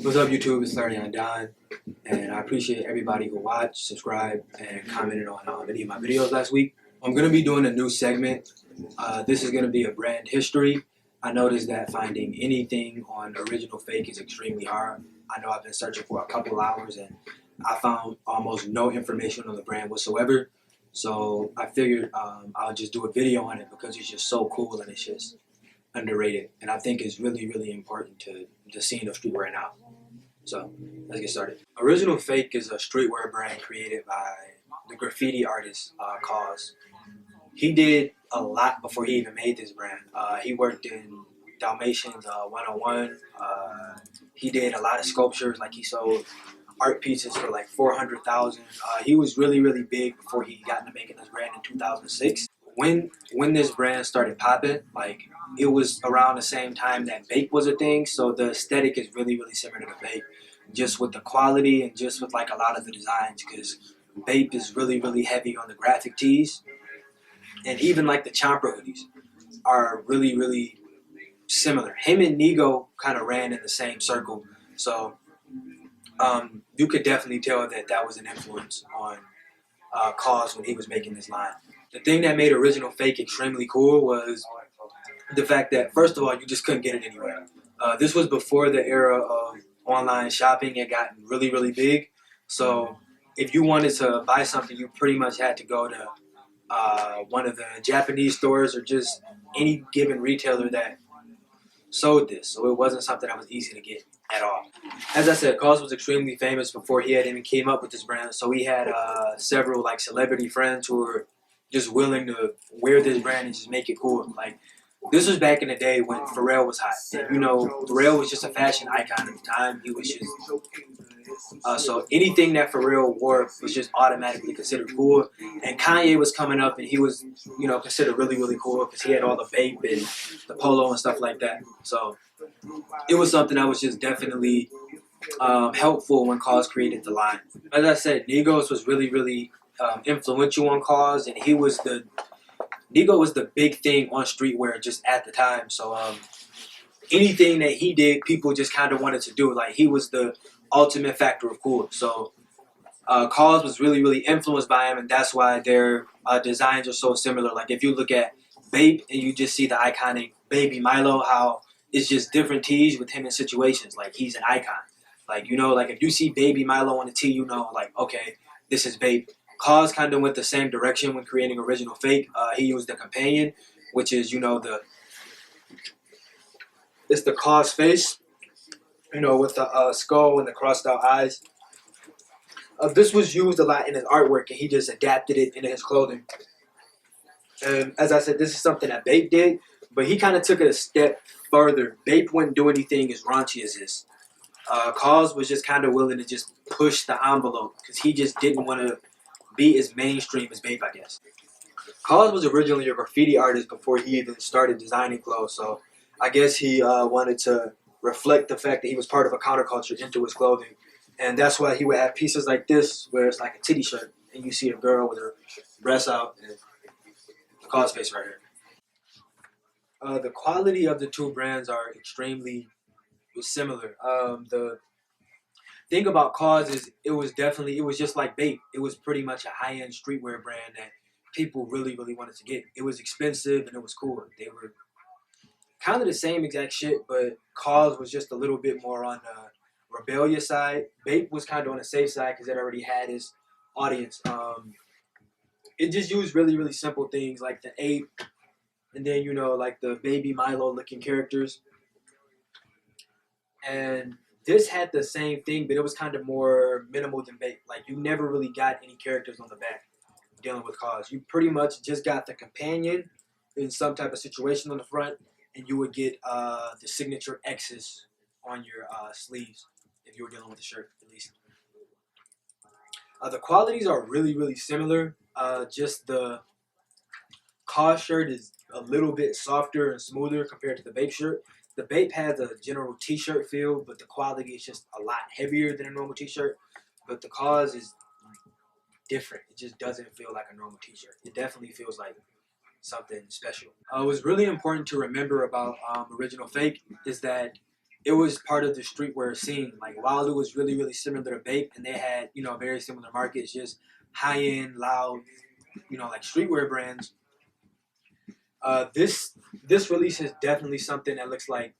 What's up, YouTube? It's Larry on Don, and I appreciate everybody who watched, subscribed, and commented on any of my videos last week. I'm going to be doing a new segment. This is going to be a brand history. I noticed that finding anything on original fake is extremely hard. I know I've been searching for a couple hours, and I found almost no information on the brand whatsoever. So I figured I'll just do a video on it because it's just so cool and it's just underrated. And I think it's really, really important to the scene of streetwear now. So let's get started. Original Fake is a streetwear brand created by the graffiti artist Kaws. He did a lot before he even made this brand. He worked in Dalmatians 101. He did a lot of sculptures, like he sold art pieces for like 400,000. He was really, really big before he got into making this brand in 2006. When this brand started popping, like it was around the same time that Bape was a thing, so the aesthetic is really, really similar to Bape, just with the quality and just with like a lot of the designs, because Bape is really, really heavy on the graphic tees, and even like the chomper hoodies are really, really similar. Him and Nigo kind of ran in the same circle, so you could definitely tell that that was an influence on Kaws when he was making this line. The thing that made Original Fake extremely cool was the fact that, first of all, you just couldn't get it anywhere. This was before the era of online shopping. It got really, really big. So if you wanted to buy something, you pretty much had to go to one of the Japanese stores or just any given retailer that sold this. So it wasn't something that was easy to get at all. As I said, Kaws was extremely famous before he had even came up with this brand. So he had several like celebrity friends who were just willing to wear this brand and just make it cool. Like, this was back in the day when Pharrell was hot. And, you know, Pharrell was just a fashion icon at the time. He was just so anything that Pharrell wore was just automatically considered cool. And Kanye was coming up, and he was, you know, considered really, really cool because he had all the Bape and the polo and stuff like that. So it was something that was just definitely helpful when Kaws created the line. As I said, Nigos was really, really influential on Kaws, and Nigo was the big thing on streetwear just at the time. So anything that he did, people just kind of wanted to do. Like, he was the ultimate factor of cool. So Kaws was really, really influenced by him, and that's why their designs are so similar. Like, if you look at Bape and you just see the iconic Baby Milo, how it's just different tees with him in situations. Like, he's an icon. Like, you know, like if you see Baby Milo on the tee, you know, like, okay, this is Bape. Kaws kind of went the same direction when creating Original Fake. He used the companion, which is, you know, it's the Kaws face, you know, with the skull and the crossed out eyes. This was used a lot in his artwork, and he just adapted it into his clothing. And as I said, this is something that Bape did, but he kind of took it a step further. Bape wouldn't do anything as raunchy as this. Kaws was just kind of willing to just push the envelope because he just didn't want to be as mainstream as Bape, I guess. Kaws was originally a graffiti artist before he even started designing clothes, so I guess he wanted to reflect the fact that he was part of a counterculture into his clothing, and that's why he would have pieces like this where it's like a titty shirt, and you see a girl with her breasts out, and the Kaws face right here. The quality of the two brands are extremely similar. The thing about Kaws is it was just like Bape. It was pretty much a high-end streetwear brand that people really, really wanted to get. It was expensive and it was cool. They were kind of the same exact shit, but Kaws was just a little bit more on the rebellious side. Bape was kind of on the safe side because it already had his audience. It just used really, really simple things like the ape, and then, you know, like the Baby Milo looking characters. And this had the same thing, but it was kind of more minimal than Bape. Like, you never really got any characters on the back dealing with Kaws. You pretty much just got the companion in some type of situation on the front, and you would get the signature X's on your sleeves if you were dealing with the shirt, at least. The qualities are really, really similar. Just the Kaws shirt is a little bit softer and smoother compared to the Bape shirt. The Bape has a general t-shirt feel, but the quality is just a lot heavier than a normal t-shirt. But the Kaws is different. It just doesn't feel like a normal t-shirt. It definitely feels like something special. What's really important to remember about Original Fake is that it was part of the streetwear scene. Like Wilder was really similar to Bape, and they had very similar markets, just high end, loud, like streetwear brands. This release is definitely something that looks like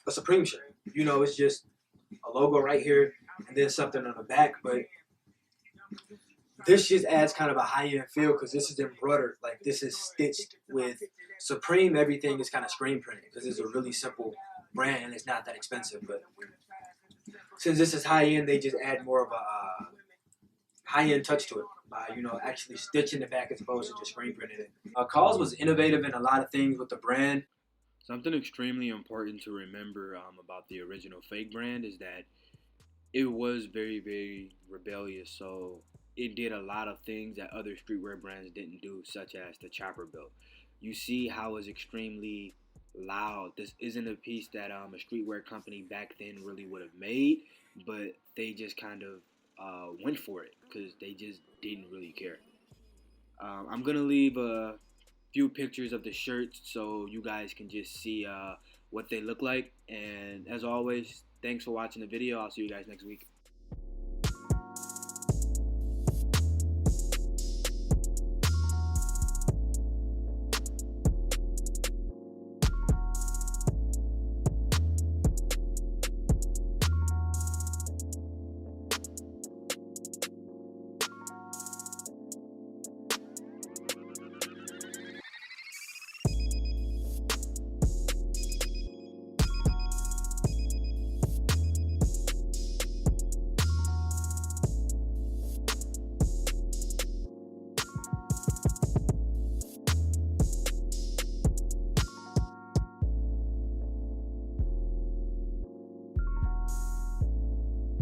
a Supreme shirt. It's just a logo right here and then something on the back, but this just adds kind of a high end feel because this is embroidered. Like this is stitched with Supreme. Everything is kind of screen printed because it's a really simple brand and it's not that expensive. But since this is high end, they just add more of a high end touch to it by actually stitching the back as opposed to just screen printing it. Kaws was innovative in a lot of things with the brand. Something extremely important to remember about the original fake brand is that it was very rebellious. So it did a lot of things that other streetwear brands didn't do, such as the chopper belt. You see how it's extremely loud. This isn't a piece that a streetwear company back then really would have made, but they just kind of went for it because they just didn't really care. I'm gonna leave a few pictures of the shirts so you guys can just see what they look like. And as always, thanks for watching the video. I'll see you guys next week.